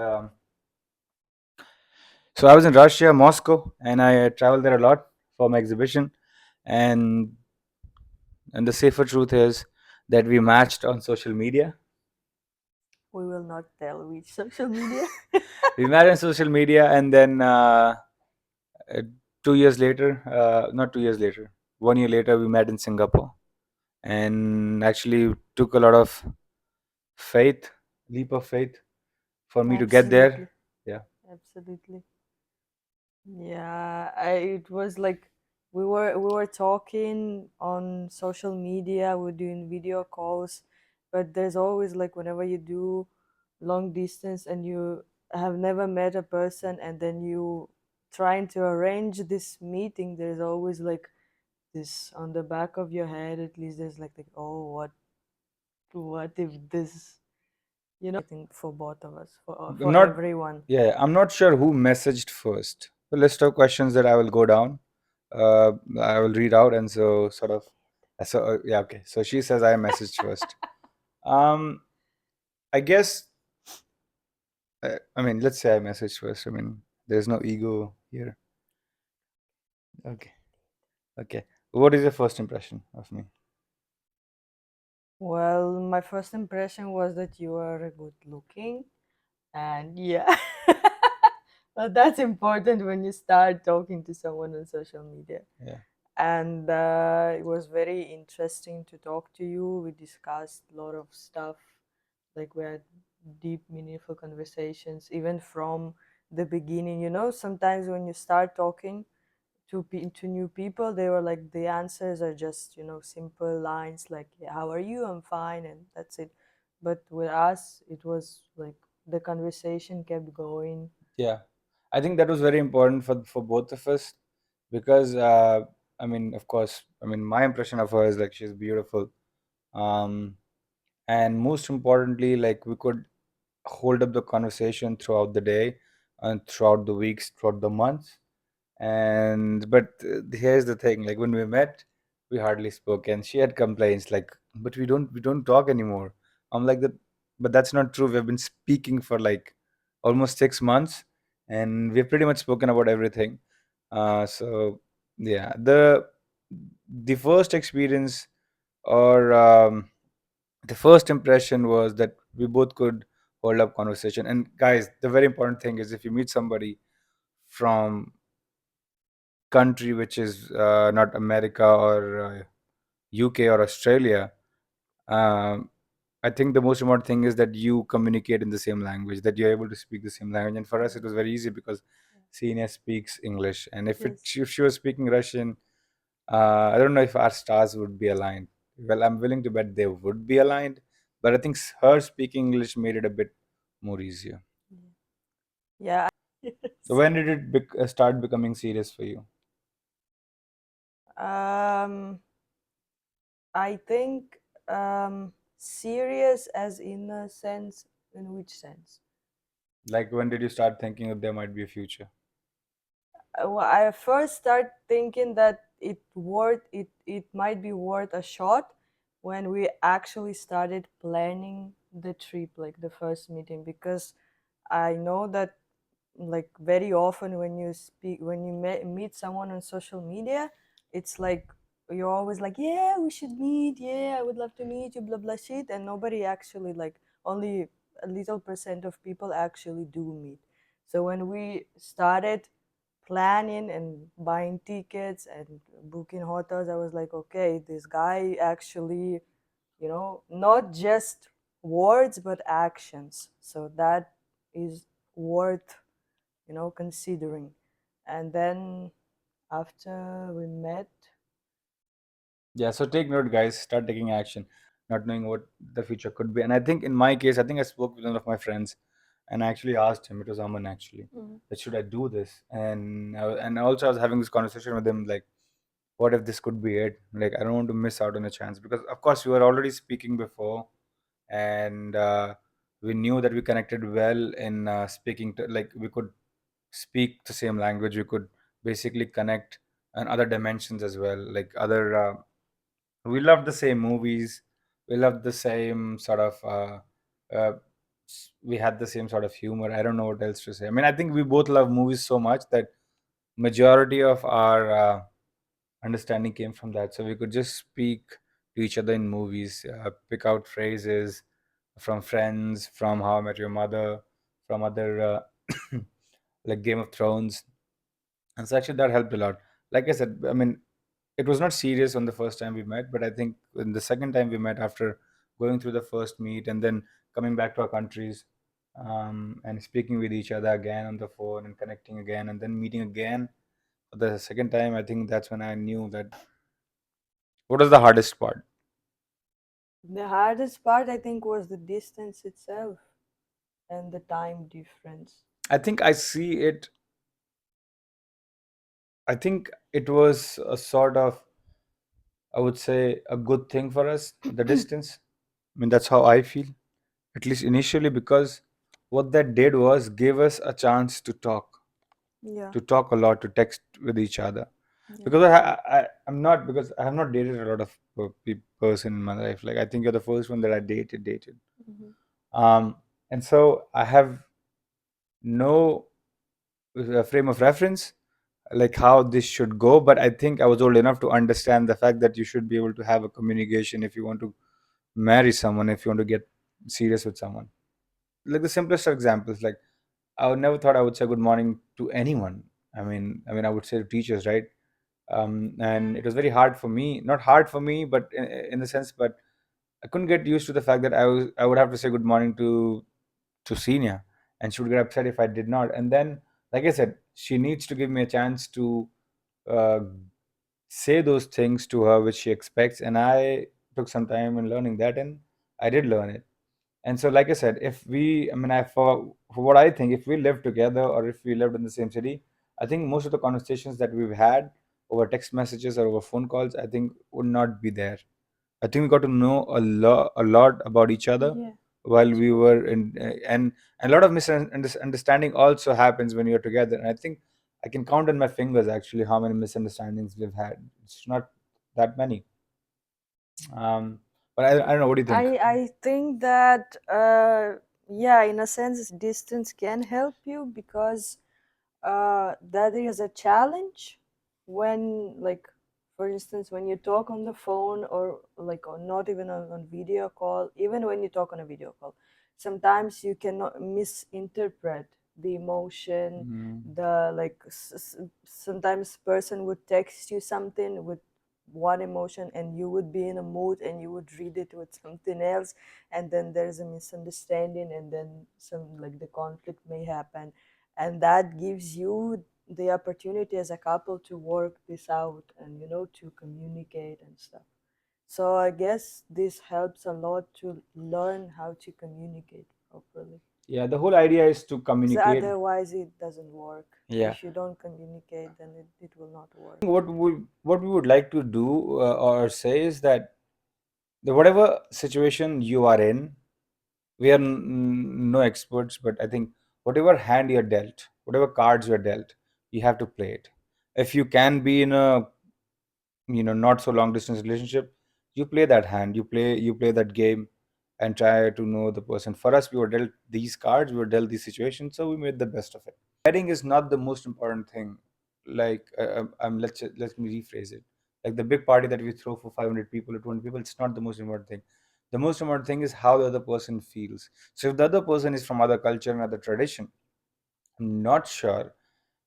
Um, so I was in Russia, Moscow, and I traveled there a lot for my exhibition. And and the safer truth is that we matched on social media. We will not tell which social media. We met on social media, and then 2 years later, not 2 years later, 1 year later, we met in Singapore, and actually took a lot of faith, leap of faith, for me to get Absolutely. there. Yeah, Absolutely. Yeah, it was like we were talking on social media, we're doing video calls, but there's always like whenever you do long distance and you have never met a person and then you trying to arrange this meeting, there's always like this on the back of your head, at least there's like oh what if this, I think for both of us, I'm for not. everyone. Yeah, I'm not sure who messaged first. The list of questions that I will go down. I will read out, and so sort of. Yeah, okay. So she says I messaged first. Um, I guess. I mean, let's say I messaged first. I mean, there's no ego here. Okay. Okay. What is your first impression of me? Well, my first impression was that you are good looking, and yeah, but that's important when you start talking to someone on social media. Yeah. And it was very interesting to talk to you. We discussed a lot of stuff, like we had deep, meaningful conversations, even from the beginning. Sometimes when you start talking to new people, they were like the answers are just simple lines like, yeah, how are you, I'm fine, and that's it. But with us it was like the conversation kept going. Yeah. I think that was very important for both of us because I mean, of course, I mean, my impression of her is like she's beautiful. Um, and most importantly, like we could hold up the conversation throughout the day and throughout the weeks, throughout the months. And but here's the thing: like when we met, we hardly spoke, and she had complaints like, "But we don't talk anymore." I'm like that, but that's not true. We've been speaking for like almost 6 months, and we've pretty much spoken about everything. So yeah, the first experience or the first impression was that we both could hold up conversation. And guys, the very important thing is if you meet somebody from country which is not America or UK or Australia, um, I think the most important thing is that you communicate in the same language, that you're able to speak the same language. And for us, it was very easy because Senior speaks English, and Yes. if she was speaking Russian, I don't know if our stars would be aligned. Well, I'm willing to bet they would be aligned, but I think her speaking English made it a bit more easier. Yeah. So Yes. when did it start becoming serious for you? um I think serious as in a sense, in which sense? Like when did you start thinking that there might be a future? Well, I first start thinking that it might be worth a shot when we actually started planning the trip, like the first meeting, because I know that like very often when you meet someone on social media, it's like you're always like, yeah, we should meet, yeah, I would love to meet you, blah blah shit, and nobody actually, like, only a little percent of people actually do meet. So when we started planning and buying tickets and booking hotels, I was like, okay, this guy actually, not just words but actions. So that is worth, considering. And then after we met, Yeah, so take note, guys. Start taking action, not knowing what the future could be. And I think in my case, I think I spoke with one of my friends, and I actually asked him. It was Aman actually, Mhm. that should I do this? And also I was having this conversation with him, like, what if this could be it? Like, I don't want to miss out on a chance because, of course, we were already speaking before, and we knew that we connected well in speaking. Like, we could speak the same language. We could basically connect on other dimensions as well, like other. We loved the same movies. We loved the same sort of uh, we had the same sort of humor. I don't know what else to say. I mean, I think we both love movies so much that majority of our understanding came from that. So we could just speak to each other in movies, pick out phrases from Friends, from How I Met Your Mother, from other like Game of Thrones, and so actually that helped a lot. Like I said, I mean, it was not serious on the first time we met, but I think in the second time we met, after going through the first meet and then coming back to our countries, and speaking with each other again on the phone and connecting again and then meeting again for the second time, I think that's when I knew that what was the hardest part. The hardest part, I think, was the distance itself and the time difference. I think I see it. I think it was a sort of, I would say, a good thing for us, the distance. I mean, that's how I feel, at least initially, because what that did was give us a chance Yeah, to talk a lot, to text with each other. yeah. Because I'm not, because I have not dated a lot of person in my life. Like, I think you're the first one that I dated. Hmm. Um, and so I have no frame of reference, like how this should go. But I think I was old enough to understand the fact that you should be able to have a communication if you want to marry someone, if you want to get serious with someone. Like the simplest of examples, like I would never thought I would say good morning to anyone. I would say to teachers, right? And it was very hard for me, not hard for me, but in the sense, but I couldn't get used to the fact that I would have to say good morning to senior, and she would get upset if I did not. And then, like I said, she needs to give me a chance to uh, say those things to her which she expects, and I took some time in learning that, and I did learn it. And so, like I said, if we, I mean, I for what I think, if we live together or if we lived in the same city, I think most of the conversations that we've had over text messages or over phone calls, I think would not be there. I think we got to know a lot about each other Yeah, while that's we true. were in, and a lot of misunderstanding also happens when you're together. And I think I can count on my fingers actually how many misunderstandings we've had. It's not that many. Um, but I don't know. What do you think? I think that yeah, in a sense, distance can help you because that is a challenge when, like, for instance, when you talk on the phone or like, or not even on video call, even when you talk on a video call, sometimes you cannot misinterpret the emotion, Mm, the like sometimes person would text you something with one emotion and you would be in a mood and you would read it with something else, and then there's a misunderstanding and then some, like, the conflict may happen, and that gives you the opportunity as a couple to work this out and, to communicate and stuff. So I guess this helps a lot to learn how to communicate properly, yeah, the whole idea is to because communicate. otherwise it doesn't work. Yeah. If you don't communicate, then it will not work. What we would like to do or say is that whatever situation you are in, we are no experts, but I think whatever hand you're dealt, whatever cards you're dealt, you have to play it. If you can be in a not so long distance relationship, you play that hand, you play that game, and try to know the person. For us, we were dealt these cards, we were dealt these situations, so we made the best of it. Wedding is not the most important thing. Like let me rephrase it. Like the big party that we throw for 500 people or 200 people, it's not the most important thing. The most important thing is how the other person feels. So if the other person is from other culture and other tradition, I'm not sure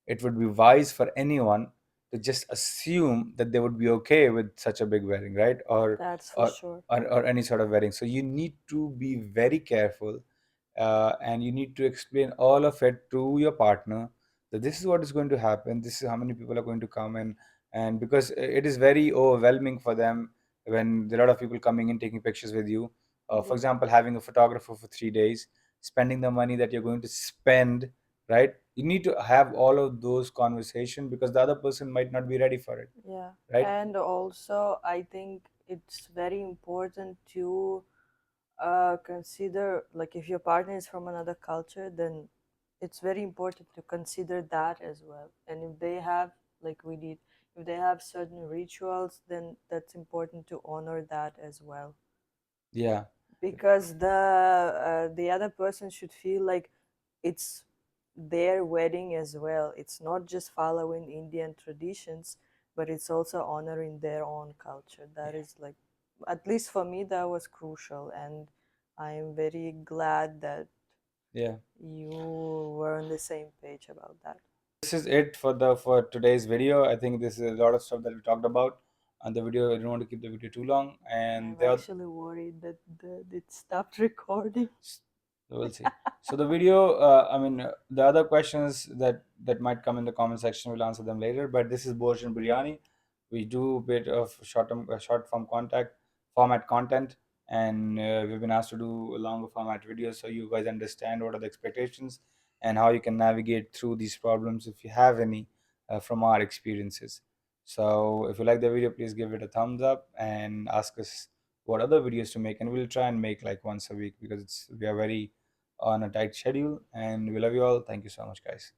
it would be wise for anyone to just assume that they would be okay with such a big wedding, right? That's for Or sure. or any sort of wedding. So you need to be very careful, and you need to explain all of it to your partner, that this is what is going to happen, this is how many people are going to come, and because it is very overwhelming for them when there are a lot of people coming in taking pictures with you. For Yeah, example, having a photographer for 3 days, spending the money that you're going to spend, right? You need to have all of those conversations because the other person might not be ready for it, yeah. right? And also, I think it's very important to consider, like, if your partner is from another culture, then it's very important to consider that as well. And if they have, like we did, if they have certain rituals, then that's important to honor that as well, Yeah. because the other person should feel like it's their wedding as well. It's not just following Indian traditions, but it's also honoring their own culture. That is like, at least for me, that was crucial, and I am very glad that Yeah. you were on the same page about that. This is it for the for today's video. I think this is a lot of stuff that we talked about on the video. I don't want to keep the video too long, and I'm the actually worried that it stopped recording. we'll see. So the video, the other questions that might come in the comment section, we'll answer them later. But this is Bojan Biryani. We do a bit of short form contact format content, and we've been asked to do a longer format videos so you guys understand what are the expectations and how you can navigate through these problems if you have any from our experiences. So if you like the video, please give it a thumbs up and ask us what other videos to make, and we'll try and make like once a week because we are very on a tight schedule, and we love you all. Thank you so much, guys.